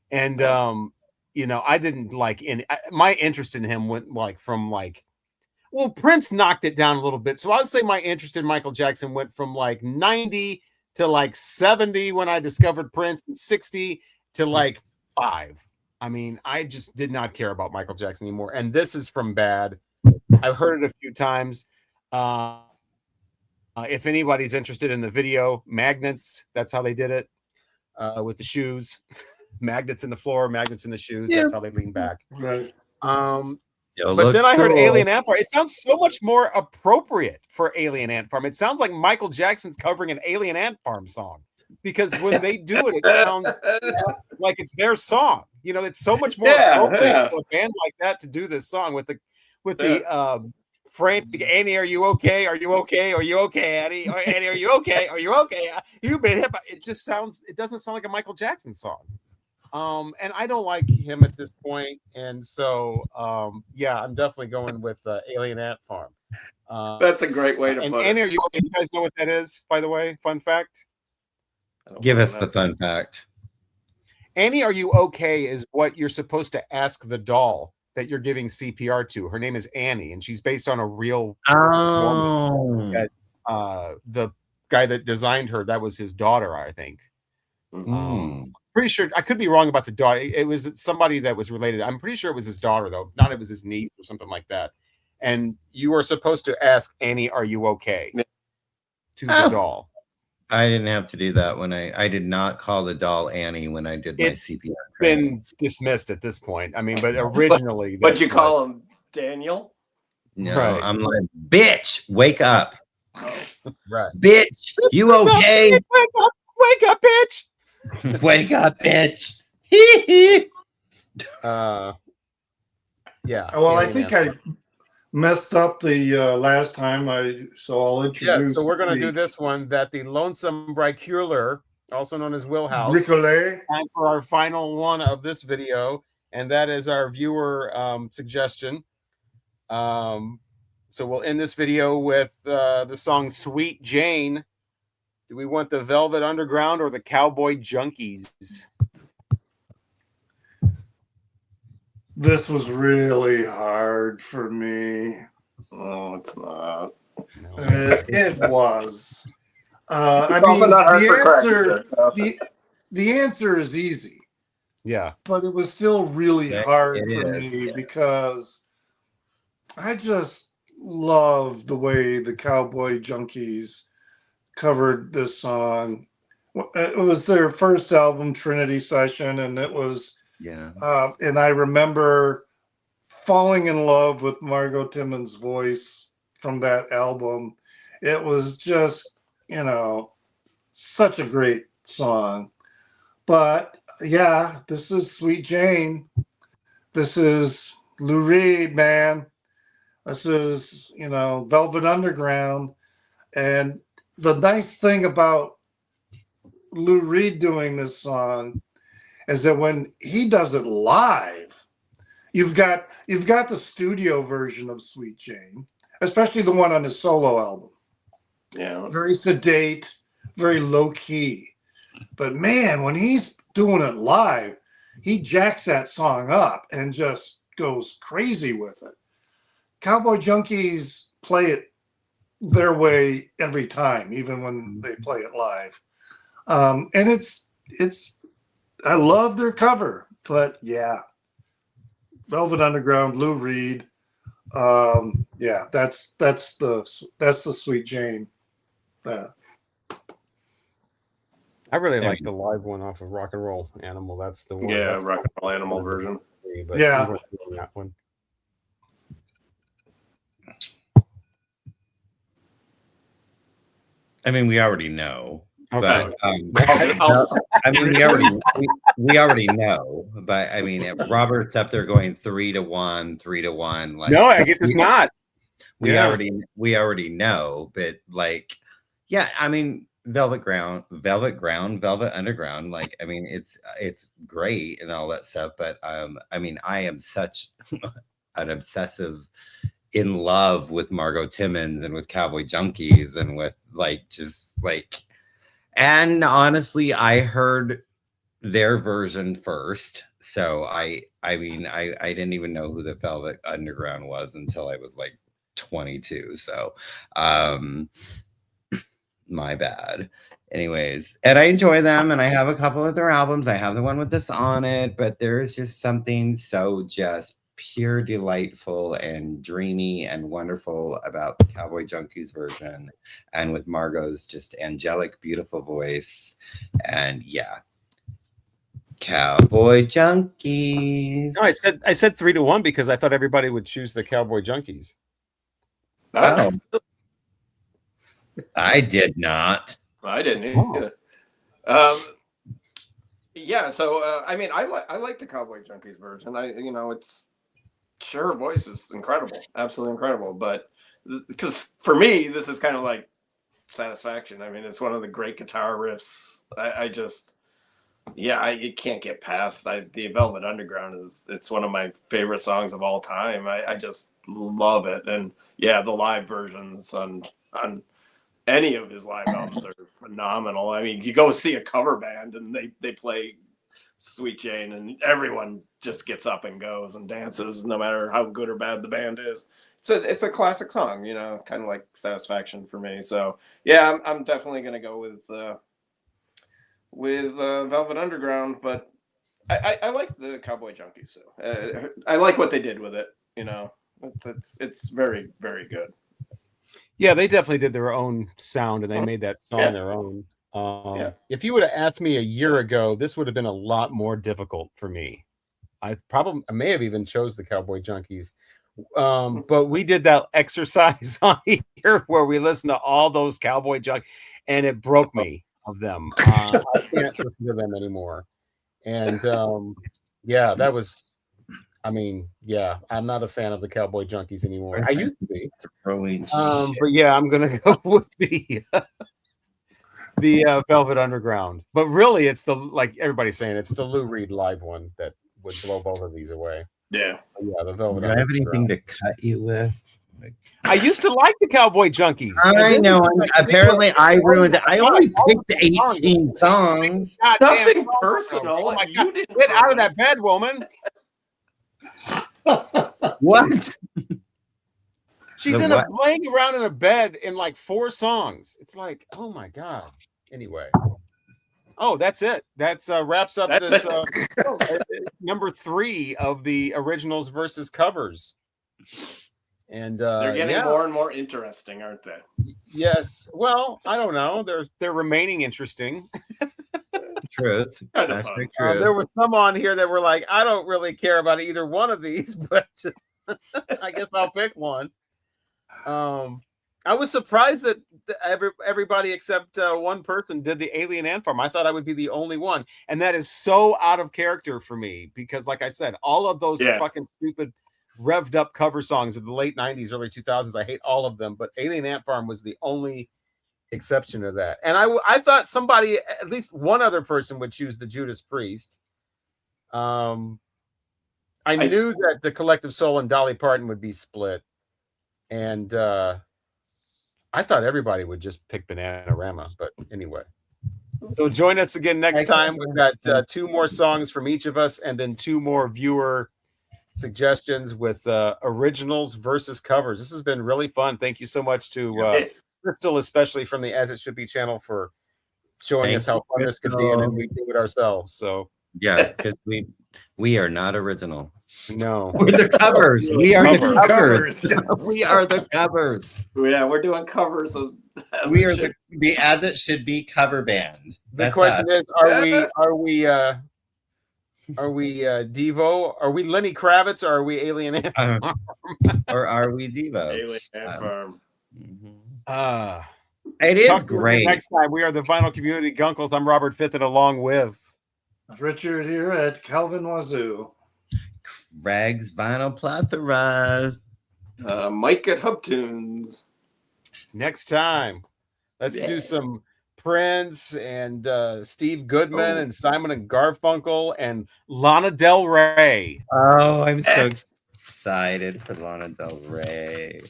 And you know, I didn't like my interest in him went like from like, well, Prince knocked it down a little bit. So I would say my interest in Michael Jackson went from like 90 to like 70 when I discovered Prince, and 60 to like 5. I mean, I just did not care about Michael Jackson anymore. And this is from Bad. I've heard it a few times. If anybody's interested in the video, Magnets, that's how they did it with the shoes. Magnets in the floor, magnets in the shoes. Yeah. That's how they lean back. Right. But then I heard Alien Ant Farm. It sounds so much more appropriate for Alien Ant Farm. It sounds like Michael Jackson's covering an Alien Ant Farm song, because when they do it, it sounds like it's their song. You know, it's so much more appropriate for a band like that to do this song with the frantic Annie, are you okay? Are you okay? Are you okay, Annie? Annie, are you okay? Are you okay? You've been hit by... It doesn't sound like a Michael Jackson song. And I don't like him at this point, and so I'm definitely going with Alien Ant Farm. That's a great way to put Annie, it. are you okay? You guys know what that is, by the way? Fun fact. Give us the fun fact. Annie, are you okay? Is what you're supposed to ask the doll that you're giving CPR to. Her name is Annie, and she's based on a real woman. That, the guy that designed her, that was his daughter, I think. Pretty sure, I could be wrong about the daughter. It was somebody that was related. I'm pretty sure it was his daughter, though. If not, it was his niece or something like that. And you were supposed to ask Annie, "Are you okay?" to the doll. I didn't have to do that when I did not call the doll Annie when I did my CPR. It's been dismissed at this point. I mean, but originally, but you call him Daniel? No, right. I'm like, bitch, wake up. Right, bitch, you okay? Wake up, bitch. Wake up, bitch. Yeah. Well, I think I messed up the last time, so I'll introduce. Yeah, so we're going to do this one, that the Lonesome Bricular, also known as Willhouse, Bricolé. time for our final one of this video, and that is our viewer suggestion. So we'll end this video with the song Sweet Jane. Do we want the Velvet Underground or the Cowboy Junkies? This was really hard for me. Oh, it's not. It was. It's also not hard for Cracker. The answer is easy. Yeah. But it was still really hard for me because I just love the way the Cowboy Junkies covered this song. It was their first album, Trinity Session, and it was and I remember falling in love with Margot Timmons' voice from that album. It was just, such a great song. But yeah, this is Sweet Jane. This is Lou Reed, man. This is, Velvet Underground. And the nice thing about Lou Reed doing this song is that when he does it live, you've got the studio version of Sweet Jane, especially the one on his solo album. Yeah. Very sedate, very low key. But man, when he's doing it live, he jacks that song up and just goes crazy with it. Cowboy Junkies play it their way every time, even when they play it live. And it's I love their cover, but yeah, Velvet Underground, Lou Reed. That's the Sweet Jane. I really like the live one off of Rock and Roll Animal. That's the one. Yeah, that's Rock and Roll Animal version. But yeah, that one. I mean, we already know. Okay. But, I mean, we already know. But I mean, Robert's up there going 3-1, 3-1. Like, no, I guess it's not. We already know. But like, yeah, I mean, Velvet Underground. Like, I mean, it's great and all that stuff. But I mean, I am such an obsessive in love with Margot Timmons and with Cowboy Junkies and with and honestly, I heard their version first So I mean, I didn't even know who the Velvet Underground was until I was like 22. So my bad. Anyways, and I enjoy them, and I have a couple of their albums. I have the one with this on it, but there is just something so just pure delightful and dreamy and wonderful about the Cowboy Junkies version, and with Margot's just angelic, beautiful voice. And yeah, Cowboy Junkies. No, I said 3-1 because I thought everybody would choose the Cowboy Junkies. Oh, I did not. I didn't either. Yeah, so I mean, I like the Cowboy Junkies version. It's her voice is incredible, absolutely incredible. But because for me, this is kind of like Satisfaction. I mean, it's one of the great guitar riffs. You can't get past. The Velvet Underground it's one of my favorite songs of all time. I just love it, and yeah, the live versions on any of his live albums are phenomenal. I mean, you go see a cover band and they play Sweet Jane and everyone just gets up and goes and dances no matter how good or bad the band is. It's a classic song, kind of like Satisfaction for me. So yeah, I'm definitely going to go with Velvet Underground, but I like the Cowboy Junkies. So I like what they did with it. It's very, very good. Yeah, they definitely did their own sound, and they made that song their own. If you would have asked me a year ago, this would have been a lot more difficult for me. I may have even chose the Cowboy Junkies. But we did that exercise on here where we listened to all those Cowboy Junkies, and it broke me of them. I can't listen to them anymore. And that was... I mean, yeah, I'm not a fan of the Cowboy Junkies anymore. I used to be. But yeah, I'm gonna go with the Velvet Underground. But really, it's like everybody's saying, it's the Lou Reed live one that would blow both of these away. Yeah, the Velvet. Do I have anything to cut you with? I used to like the Cowboy Junkies. I know. Apparently, I ruined it. I only picked 18 songs. Nothing personal. Oh my God. Get out of that bed, woman. What? She's laying around in a bed in like 4 songs. It's like, oh my God. Anyway. Oh, that's it. That's wraps up this number 3 of the originals versus covers. And they're getting more and more interesting, aren't they? Yes. Well, I don't know. They're remaining interesting. Truth. Truth. There were some on here that were like, I don't really care about either one of these, but I guess I'll pick one. I was surprised that everybody except one person did the Alien Ant Farm. I thought I would be the only one, and that is so out of character for me because, like I said, all of those fucking stupid revved up cover songs of the late 90s, early 2000s, I hate all of them, but Alien Ant Farm was the only exception to that. And I thought somebody, at least one other person, would choose the Judas Priest. I knew that the Collective Soul and Dolly Parton would be split, and I thought everybody would just pick Bananarama, but anyway. So join us again next time. We've got 2 more songs from each of us, and then 2 more viewer suggestions with originals versus covers. This has been really fun. Thank you so much to Crystal, especially from the As It Should Be channel, for showing us how fun this could be, and then we do it ourselves. So yeah, because we are not original. No, we're the covers. We are the covers. We are the covers. Yeah, we're doing covers of. We are the As It Should Be cover band. The question is, are we Devo? Are we Lenny Kravitz? Or are we Alien Ant Farm? Or are we Devo? Alien Ant Farm. It is great. Next time, we are the Vinyl Community Guncles. I'm Robert Fitton, along with Richard here at Calvin Wazoo. Craig's Vinyl Platherized. Mike at Hubtunes. Next time, let's do some Prince and Steve Goodman and Simon and Garfunkel and Lana Del Rey. Oh, I'm so excited for Lana Del Rey.